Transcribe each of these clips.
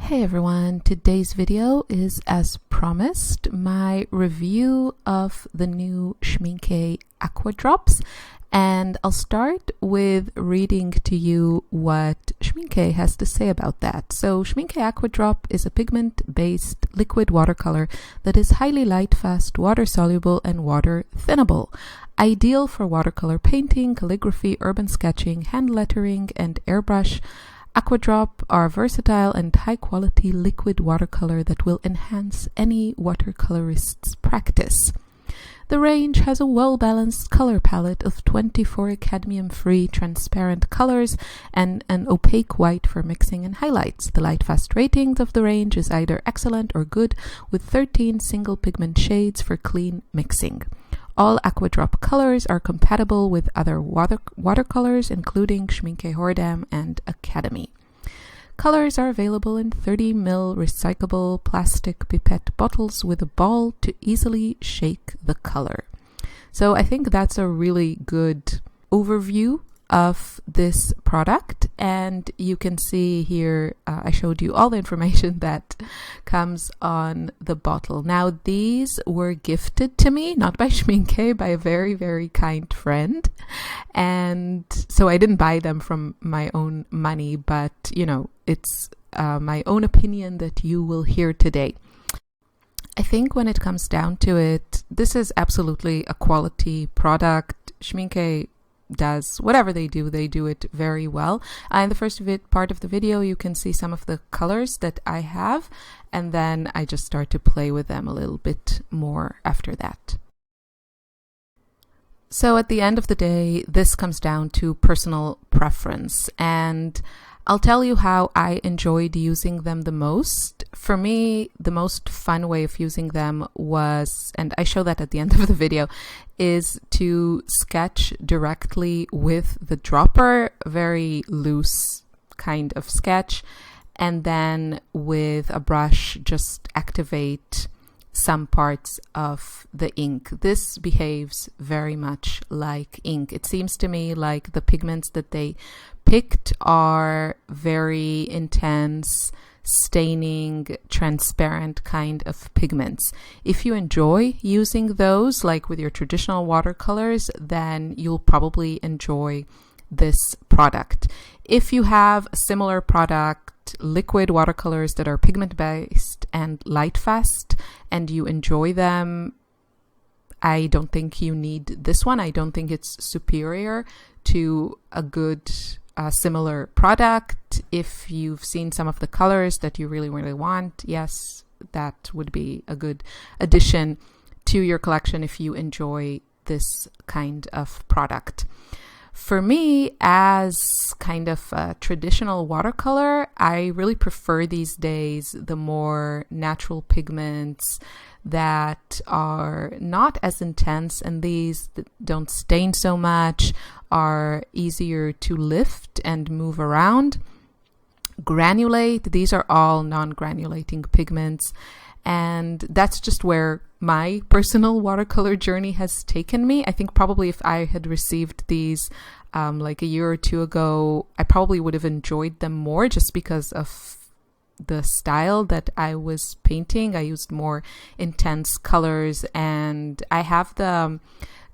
Hey everyone, today's video is as promised, my review of the new Schmincke Aqua Drops, and I'll start with reading to you what Schmincke has to say about that. So Schmincke Aqua Drop is a pigment-based liquid watercolor that is highly light, fast, water-soluble, and water-thinnable. Ideal for watercolor painting, calligraphy, urban sketching, hand lettering, and airbrush. Aqua Drop are versatile and high-quality liquid watercolor that will enhance any watercolorist's practice. The range has a well-balanced color palette of 24 cadmium-free transparent colors and an opaque white for mixing and highlights. The light-fast rating of the range is either excellent or good, with 13 single pigment shades for clean mixing. All Aqua Drop colors are compatible with other watercolors, including Schmincke Horadam and Academy. Colors are available in 30 ml recyclable plastic pipette bottles with a ball to easily shake the color. So I think that's a really good overview of this product, and you can see here I showed you all the information that comes on the bottle. Now these were gifted to me, not by Schmincke, by a very, very kind friend, and so I didn't buy them from my own money, but you know, it's my own opinion that you will hear today. I think when it comes down to it, this is absolutely a quality product. Schmincke does whatever they do it very well. In the first part of the video, you can see some of the colors that I have, and then I just start to play with them a little bit more after that. So at the end of the day, this comes down to personal preference, and I'll tell you how I enjoyed using them the most. For me, the most fun way of using them was, and I show that at the end of the video, is to sketch directly with the dropper, very loose kind of sketch, and then with a brush just activate some parts of the ink. This behaves very much like ink. It seems to me like the pigments that they picked are very intense, staining, transparent kind of pigments. If you enjoy using those, like with your traditional watercolors, then you'll probably enjoy this product. If you have a similar product, liquid watercolors that are pigment-based and light-fast, and you enjoy them, I don't think you need this one. I don't think it's superior to a good similar product. If you've seen some of the colors that you really want, yes, that would be a good addition to your collection if you enjoy this kind of product. For me, as kind of a traditional watercolor, I really prefer these days the more natural pigments that are not as intense, and these that don't stain so much, are easier to lift and move around. Granulate, these are all non-granulating pigments, and that's just where my personal watercolor journey has taken me. I think probably if I had received these like a year or two ago, I probably would have enjoyed them more just because of the style that I was painting. I used more intense colors, and I have the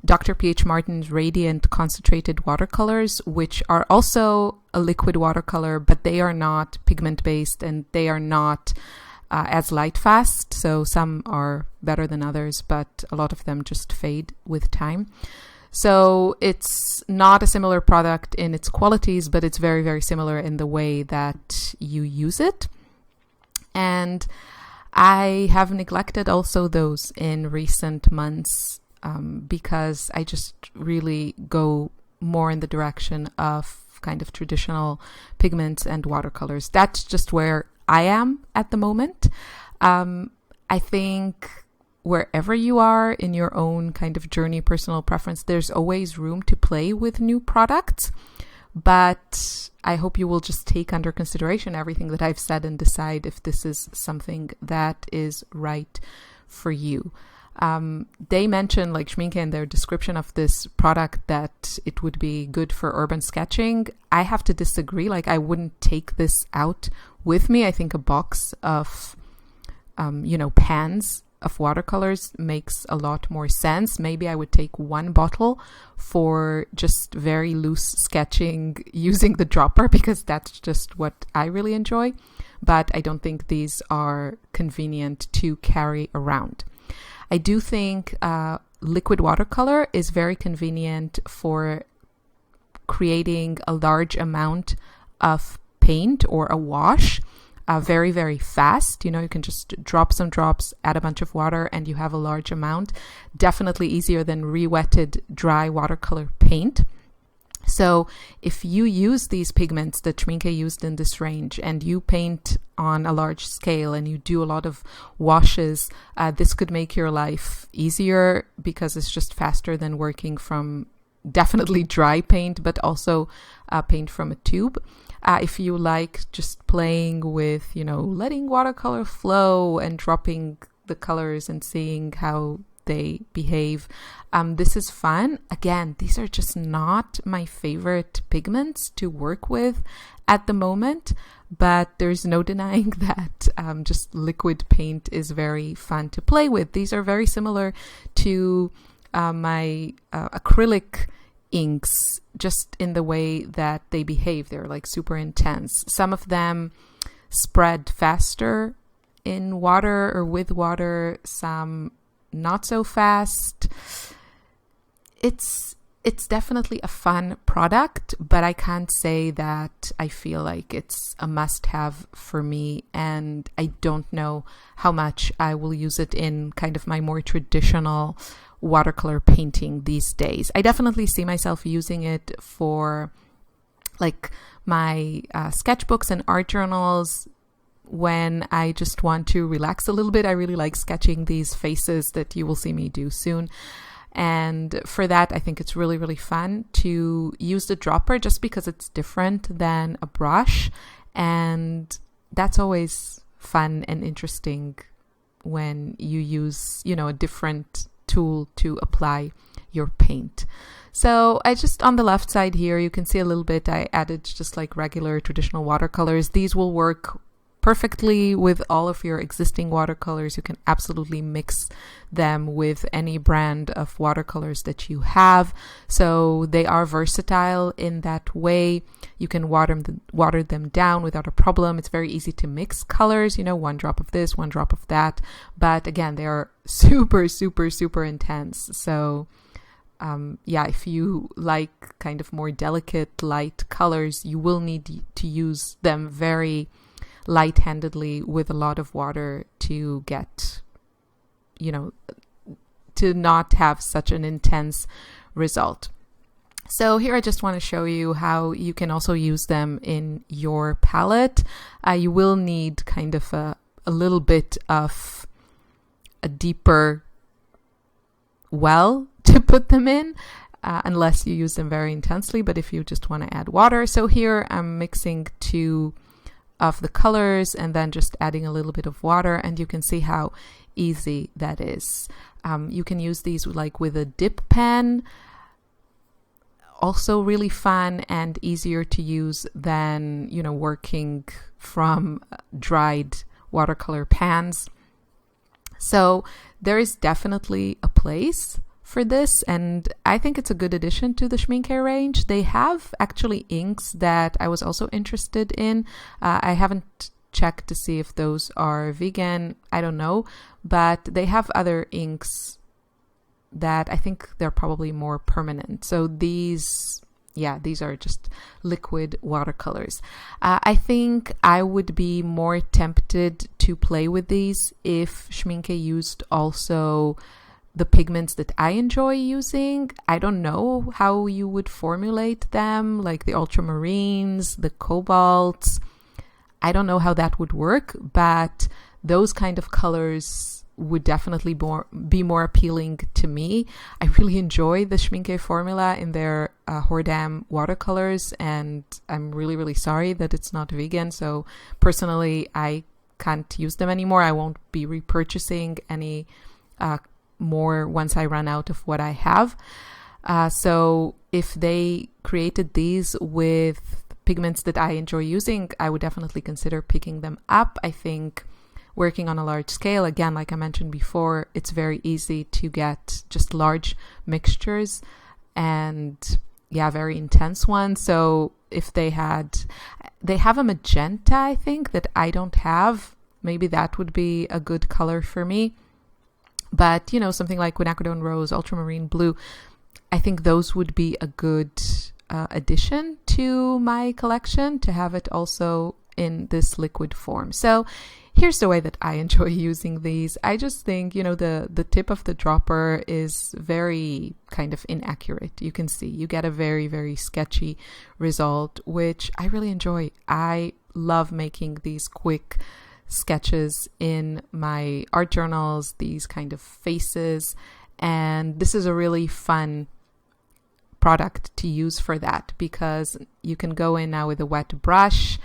Dr. P.H. Martin's Radiant Concentrated Watercolors, which are also a liquid watercolor, but they are not pigment-based and they are not as light-fast. So some are better than others, but a lot of them just fade with time. So it's not a similar product in its qualities, but it's very, very similar in the way that you use it. And I have neglected also those in recent months because I just really go more in the direction of kind of traditional pigments and watercolors. That's just where I am at the moment. I think wherever you are in your own kind of journey, personal preference, there's always room to play with new products. But I hope you will just take under consideration everything that I've said and decide if this is something that is right for you. They mention, like Schmincke, in their description of this product that it would be good for urban sketching. I have to disagree. Like, I wouldn't take this out with me. I think a box of, pans of watercolors makes a lot more sense. Maybe I would take one bottle for just very loose sketching using the dropper, because that's just what I really enjoy. But I don't think these are convenient to carry around. I do think liquid watercolor is very convenient for creating a large amount of paint or a wash very, very fast. You can just drop some drops, add a bunch of water, and you have a large amount. Definitely easier than re-wetted dry watercolor paint. So if you use these pigments that Schmincke used in this range and you paint on a large scale and you do a lot of washes, this could make your life easier, because it's just faster than working from definitely dry paint, but also paint from a tube. If you like just playing with, letting watercolor flow and dropping the colors and seeing how they behave, this is fun. Again, these are just not my favorite pigments to work with at the moment, but there's no denying that just liquid paint is very fun to play with. These are very similar to my acrylic inks, just in the way that they behave. They're like super intense. Some of them spread faster in water or with water, some not so fast. It's definitely a fun product, but I can't say that I feel like it's a must-have for me, and I don't know how much I will use it in kind of my more traditional watercolor painting these days. I definitely see myself using it for like my sketchbooks and art journals when I just want to relax a little bit. I really like sketching these faces that you will see me do soon. And for that, I think it's really, really fun to use the dropper, just because it's different than a brush. And that's always fun and interesting when you use, a different tool to apply your paint. So I just, on the left side here, you can see a little bit, I added just like regular traditional watercolors. These will work perfectly with all of your existing watercolors. You can absolutely mix them with any brand of watercolors that you have. So they are versatile in that way. You can water them down without a problem. It's very easy to mix colors, one drop of this, one drop of that. But again, they are super, super, super intense. So if you like kind of more delicate, light colors, you will need to use them very light-handedly with a lot of water to get, to not have such an intense result. So here I just want to show you how you can also use them in your palette. You will need kind of a little bit of a deeper well to put them in, unless you use them very intensely, but if you just want to add water. So here I'm mixing two of the colors and then just adding a little bit of water, and you can see how easy that is. You can use these like with a dip pen, also really fun and easier to use than working from dried watercolor pans. So there is definitely a place for this, and I think it's a good addition to the Schmincke range. They have actually inks that I was also interested in. I haven't checked to see if those are vegan, I don't know, but they have other inks that I think they're probably more permanent. So these are just liquid watercolors. I think I would be more tempted to play with these if Schmincke used also the pigments that I enjoy using. I don't know how you would formulate them, like the ultramarines, the cobalts. I don't know how that would work, but those kind of colors would definitely be more appealing to me. I really enjoy the Schmincke formula in their Hordam watercolors, and I'm really, really sorry that it's not vegan. So personally, I can't use them anymore. I won't be repurchasing any more once I run out of what I have. So if they created these with pigments that I enjoy using, I would definitely consider picking them up. I think working on a large scale, again, like I mentioned before, it's very easy to get just large mixtures and yeah, very intense ones. So if they have a magenta, I think, that I don't have, maybe that would be a good color for me. But, you know, something like quinacridone rose, ultramarine blue, I think those would be a good addition to my collection, to have it also in this liquid form. So here's the way that I enjoy using these. I just think, you know, the tip of the dropper is very kind of inaccurate. You can see you get a very, very sketchy result, which I really enjoy. I love making these quick sketches in my art journals, these kind of faces, and this is a really fun product to use for that, because you can go in now with a wet brush.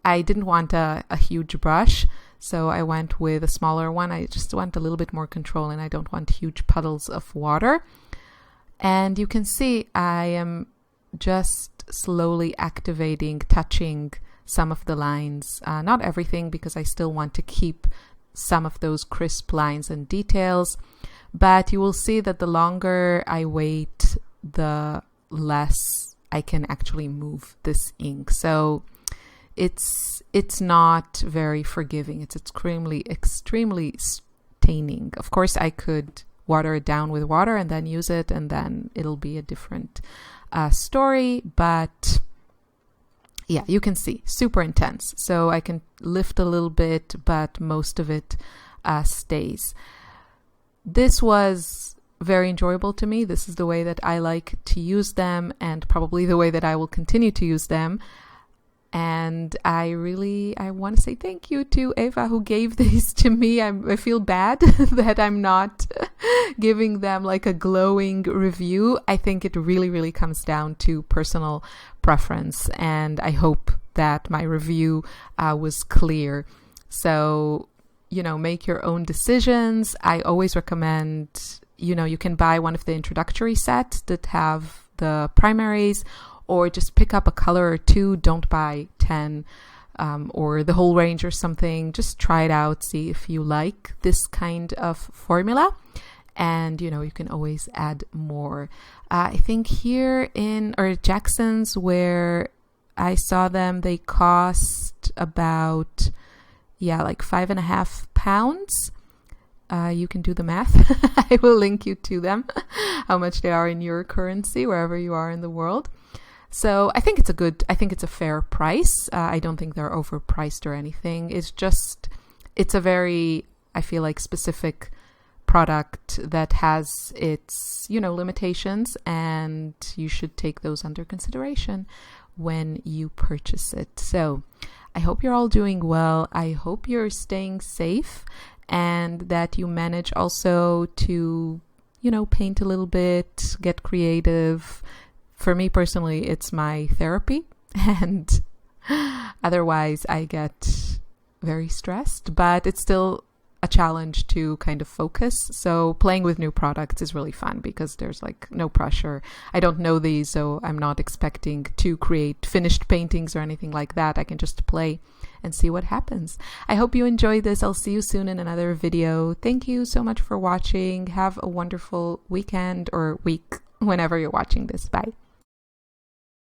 I didn't want a huge brush, so I went with a smaller one. I just want a little bit more control, and I don't want huge puddles of water. And you can see I am just slowly activating, touching some of the lines, not everything, because I still want to keep some of those crisp lines and details. But you will see that the longer I wait, the less I can actually move this ink. So it's not very forgiving. It's extremely staining. Of course, I could water it down with water and then use it, and then it'll be a different story. But yeah, you can see super intense. So I can lift a little bit, but most of it stays. This was very enjoyable to me. This is the way that I like to use them, and probably the way that I will continue to use them. And I want to say thank you to Eva, who gave these to me. I feel bad that I'm not giving them like a glowing review. I think it really comes down to personal preference, and I hope that my review was clear. So, you know, make your own decisions. I always recommend, you know, you can buy one of the introductory sets that have the primaries, or just pick up a color or two. Don't buy 10 or the whole range or something. Just try it out, see if you like this kind of formula. And, you know, you can always add more. I think here at Jackson's, where I saw them, they cost about, like £5.50. You can do the math. I will link you to them, how much they are in your currency, wherever you are in the world. So I think it's a fair price. I don't think they're overpriced or anything. It's a very, I feel like, specific product that has its, you know, limitations, and you should take those under consideration when you purchase it. So I hope you're all doing well. I hope you're staying safe, and that you manage also to, you know, paint a little bit, get creative. For me personally, it's my therapy, and otherwise I get very stressed, but it's still a challenge to kind of focus. So playing with new products is really fun, because there's like no pressure. I don't know these, so I'm not expecting to create finished paintings or anything like that. I can just play and see what happens. I hope you enjoyed this. I'll see you soon in another video. Thank you so much for watching. Have a wonderful weekend or week whenever you're watching this. Bye.